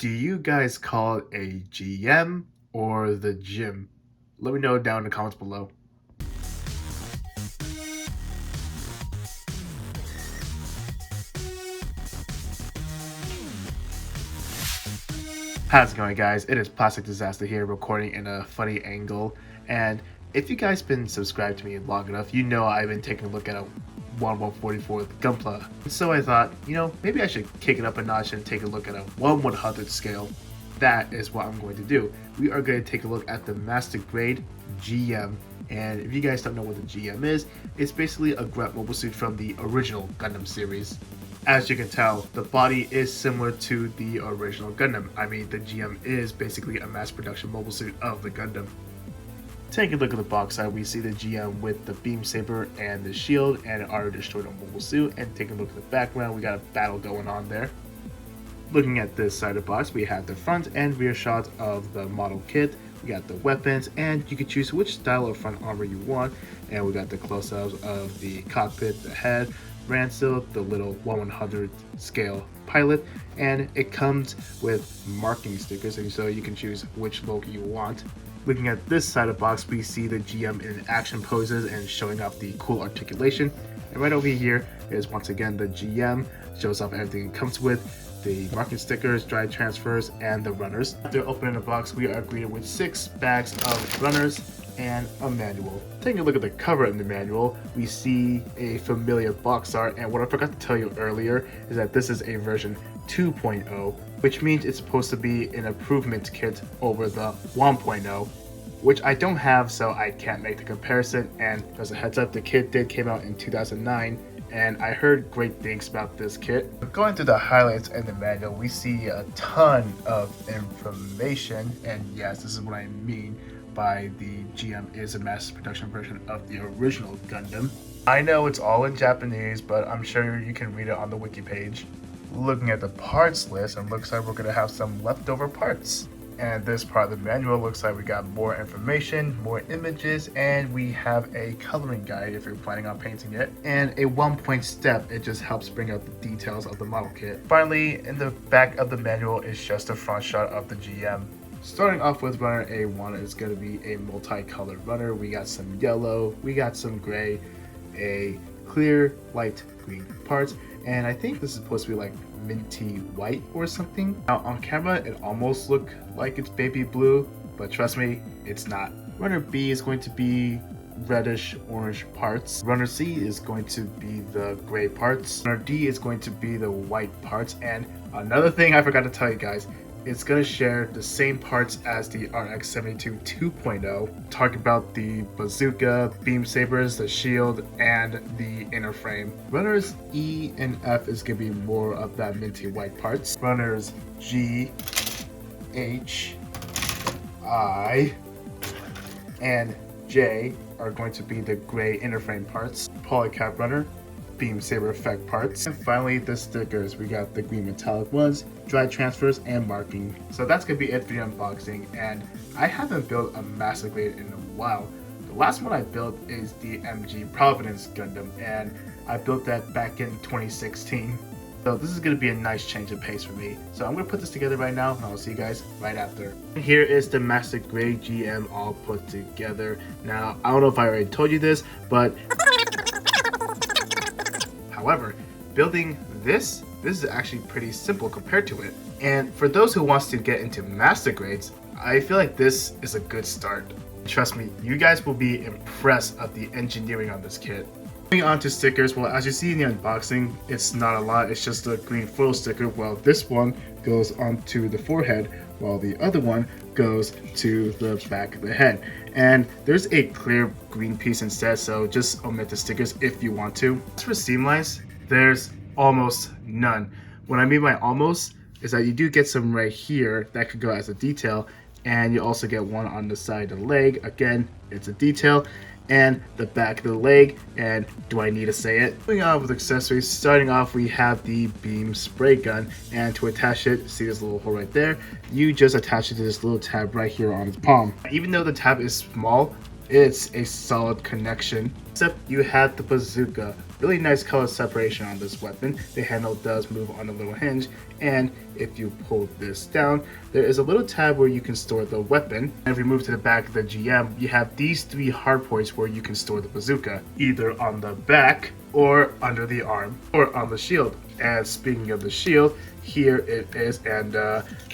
Do you guys call it a GM or the gym? Let me know down in the comments below. How's it going, guys? It is Plastic Disasta here, recording in a funny angle. And if you guys been subscribed to me long enough, you know I've been taking a look at a 1/144th Gunpla. So I thought, maybe I should kick it up a notch and take a look at a 1/100th scale. That is what I'm going to do. We are going to take a look at the Master Grade GM. And if you guys don't know what the GM is, it's basically a grunt mobile suit from the original Gundam series. As you can tell, the body is similar to the original Gundam. I mean, the GM is basically a mass production mobile suit of the Gundam. Taking a look at the box side, we see the GM with the beam saber and the shield and an auto destroyed mobile suit. And taking a look at the background, we got a battle going on there. Looking at this side of the box, we have the front and rear shots of the model kit. We got the weapons, and you can choose which style of front armor you want. And we got the close-ups of the cockpit, the head, Rancil, the little 1/100 scale pilot, and it comes with marking stickers, and so you can choose which logo you want. Looking at this side of the box, we see the GM in action poses and showing off the cool articulation. And right over here is once again the GM, shows off everything it comes with, the marking stickers, drive transfers, and the runners. After opening the box, we are greeted with 6 bags of runners and a manual. Taking a look at the cover of the manual, we see a familiar box art, and what I forgot to tell you earlier is that this is a version 2.0, which means it's supposed to be an improvement kit over the 1.0, which I don't have, so I can't make the comparison. And as a heads up, the kit did came out in 2009, and I heard great things about this kit. Going through the highlights in the manual, we see a ton of information, and yes, this is what I mean by the GM is a mass production version of the original Gundam. I know it's all in Japanese, but I'm sure you can read it on the wiki page. Looking at the parts list, it looks like we're going to have some leftover parts. And this part of the manual looks like we got more information, more images, and we have a coloring guide if you're planning on painting it, and a 1-point step. It just helps bring out the details of the model kit. Finally, in the back of the manual is just a front shot of the GM. Starting off with runner A1 is going to be a multicolored runner. We got some yellow, we got some gray, a clear light green parts, and I think this is supposed to be like minty white or something. Now on camera it almost looked like it's baby blue, but trust me, it's not. Runner B is going to be reddish orange parts. Runner C is going to be the gray parts. Runner D is going to be the white parts. And another thing I forgot to tell you guys, it's going to share the same parts as the RX-72 2.0. Talk about the bazooka, beam sabers, the shield, and the inner frame. Runners E and F is going to be more of that minty white parts. Runners G, H, I, and J are going to be the gray inner frame parts. Polycap runner, beam saber effect parts, and finally the stickers. We got the green metallic ones, dry transfers, and marking. So that's gonna be it for the unboxing, and I haven't built a Master Grade in a while. The last one I built is the MG Providence Gundam, and I built that back in 2016. So this is gonna be a nice change of pace for me. So I'm gonna put this together right now, and I'll see you guys right after. Here is the Master Grade GM all put together. Now, I don't know if I already told you this, but however, building this is actually pretty simple compared to it. And for those who wants to get into master grades, I feel like this is a good start. Trust me, you guys will be impressed at the engineering on this kit. Moving on to stickers, well, as you see in the unboxing, it's not a lot, it's just a green foil sticker. Well, this one goes onto the forehead, while the other one goes to the back of the head. And there's a clear green piece instead, so just omit the stickers if you want to. As for seam lines, there's almost none. What I mean by almost is that you do get some right here that could go as a detail, and you also get one on the side of the leg. Again, it's a detail. And the back of the leg, and do I need to say it? Moving on with accessories, starting off we have the beam spray gun, and to attach it, see this little hole right there, you just attach it to this little tab right here on its palm. Even though the tab is small, it's a solid connection. Except you have the bazooka Really nice color separation on this weapon. The handle does move on a little hinge, and if you pull this down, there is a little tab where you can store the weapon. And if we move to the back of the GM, you have these 3 hardpoints where you can store the bazooka, either on the back or under the arm or on the shield. And speaking of the shield, here it is, and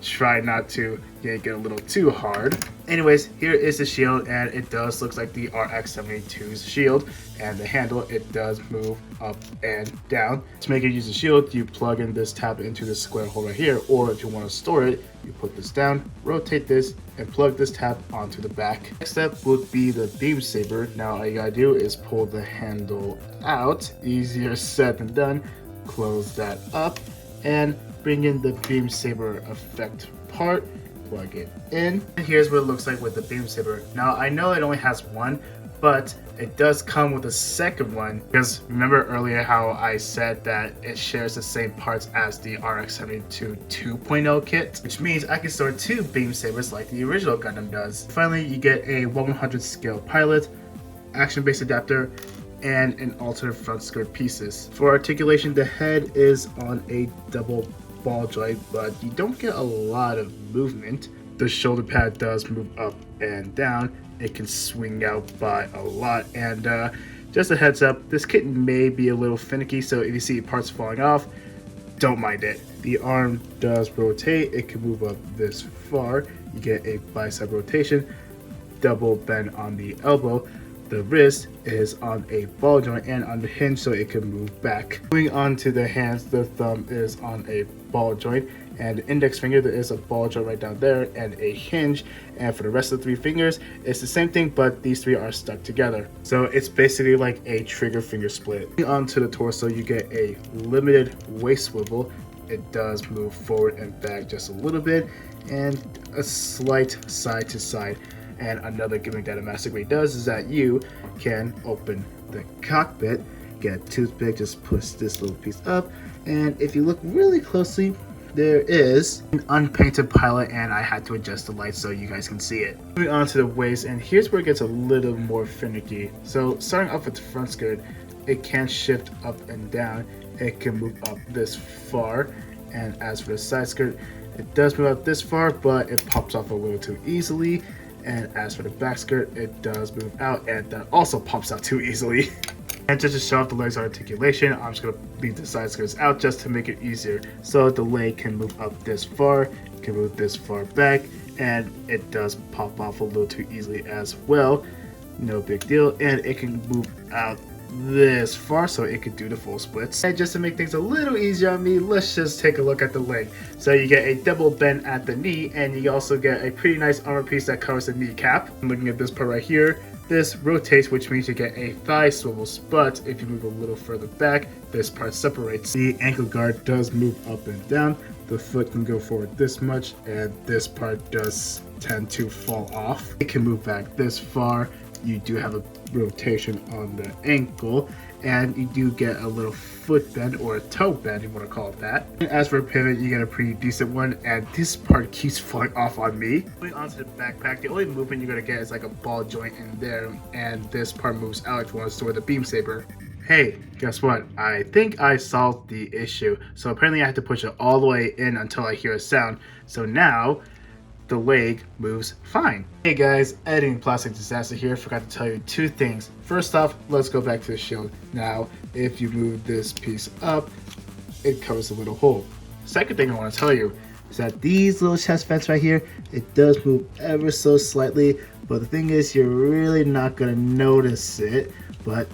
try not to yank it a little too hard. Anyways, here is the shield, and it does look like the RX-72's shield, and the handle, it does move up and down. To make it use the shield, you plug in this tab into this square hole right here, or if you want to store it, you put this down, rotate this, and plug this tab onto the back. Next step would be the beam saber. Now all you gotta do is pull the handle out. Easier said than done. Close that up and bring in the beam saber effect part, plug it in, and here's what it looks like with the beam saber. Now I know it only has one, but it does come with a second one, because remember earlier how I said that it shares the same parts as the RX-72 2.0 kit, which means I can store 2 beam sabers like the original Gundam does. Finally, you get a 1/100 scale pilot, action-based adapter, and an alternate front skirt pieces. For articulation, the head is on a double ball joint, but you don't get a lot of movement. The shoulder pad does move up and down. It can swing out by a lot, and just a heads up, this kit may be a little finicky, so if you see parts falling off, don't mind it. The arm does rotate. It can move up this far. You get a bicep rotation, double bend on the elbow. The wrist is on a ball joint and on the hinge, so it can move back. Moving on to the hands, the thumb is on a ball joint, and the index finger, there is a ball joint right down there and a hinge. And for the rest of the 3 fingers, it's the same thing, but these 3 are stuck together. So it's basically like a trigger finger split. Moving on to the torso, you get a limited waist swivel. It does move forward and back just a little bit, and a slight side to side. And another gimmick that a Master Grade does is that you can open the cockpit, get a toothpick, just push this little piece up, and if you look really closely, there is an unpainted pilot, and I had to adjust the light so you guys can see it. Moving on to the waist, and here's where it gets a little more finicky. So starting off with the front skirt, it can shift up and down. It can move up this far, and as for the side skirt, it does move up this far, but it pops off a little too easily. And as for the back skirt, it does move out, and that also pops out too easily. And just to show off the legs articulation, I'm just going to leave the side skirts out just to make it easier. So the leg can move up this far, can move this far back, and it does pop off a little too easily as well. No big deal. And it can move out this far so it could do the full splits. And just to make things a little easier on me, let's just take a look at the leg. So you get a double bend at the knee, and you also get a pretty nice armor piece that covers the kneecap. I'm looking at this part right here. This rotates, which means you get a thigh swivel, but if you move a little further back, this part separates. The ankle guard does move up and down. The foot can go forward this much, and this part does tend to fall off. It can move back this far. You do have a rotation on the ankle, and you do get a little foot bend, or a toe bend, you want to call it that. And as for a pivot, you get a pretty decent one, and this part keeps falling off on me. Moving on to the backpack, the only movement you're going to get is like a ball joint in there, and this part moves out if you want to store the beam saber. Hey, guess what? I think I solved the issue. So apparently I have to push it all the way in until I hear a sound. So now the leg moves fine. Hey guys, editing Plastic Disaster here. Forgot to tell you 2 things. First off, let's go back to the shield. Now, if you move this piece up, it covers a little hole. Second thing I want to tell you is that these little chest vents right here, it does move ever so slightly, but the thing is, you're really not gonna notice it. But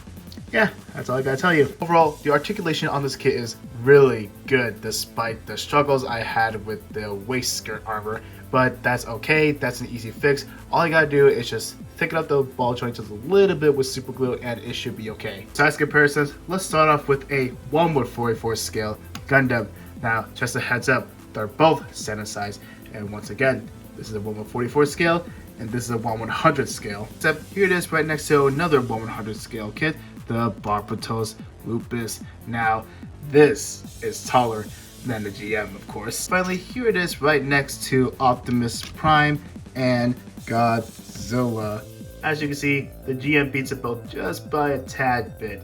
yeah, that's all I gotta tell you. Overall, the articulation on this kit is really good despite the struggles I had with the waist skirt armor, but that's okay. That's an easy fix. All you gotta do is just thicken up the ball joint just a little bit with super glue, and it should be okay. Size comparisons, let's start off with a 1/44 scale Gundam. Now, just a heads up, they're both standard size, and once again, this is a 1/44 scale, and this is a 1/100 scale. Except here it is right next to another 1/100 scale kit, the Barbatos Lupus. Now, this is taller than the GM, of course. Finally, here it is right next to Optimus Prime and Godzilla. As you can see, the GM beats it both just by a tad bit.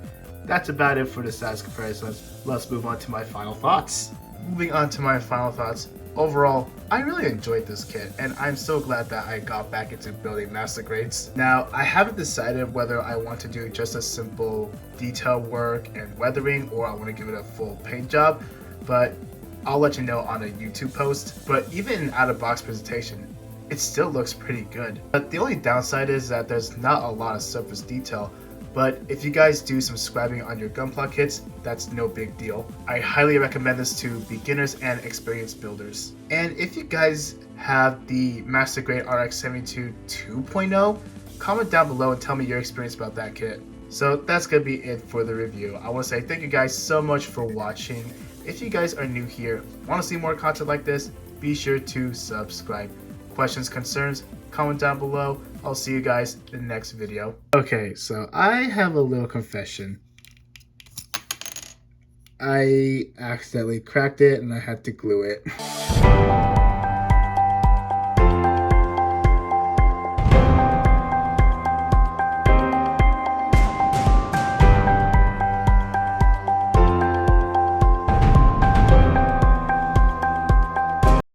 that's about it for the size comparison. Let's move on to my final thoughts. Moving on to my final thoughts. Overall, I really enjoyed this kit, and I'm so glad that I got back into building master grades. Now, I haven't decided whether I want to do just a simple detail work and weathering, or I want to give it a full paint job, but I'll let you know on a YouTube post. But even out of box presentation, it still looks pretty good. But the only downside is that there's not a lot of surface detail. But if you guys do some scribing on your Gunpla kits, that's no big deal. I highly recommend this to beginners and experienced builders. And if you guys have the Master Grade RX 72 2.0, comment down below and tell me your experience about that kit. So that's gonna be it for the review. I want to say thank you guys so much for watching. If you guys are new here, want to see more content like this, be sure to subscribe. Questions, concerns, comment down below. I'll see you guys in the next video. Okay, so I have a little confession. I accidentally cracked it and I had to glue it.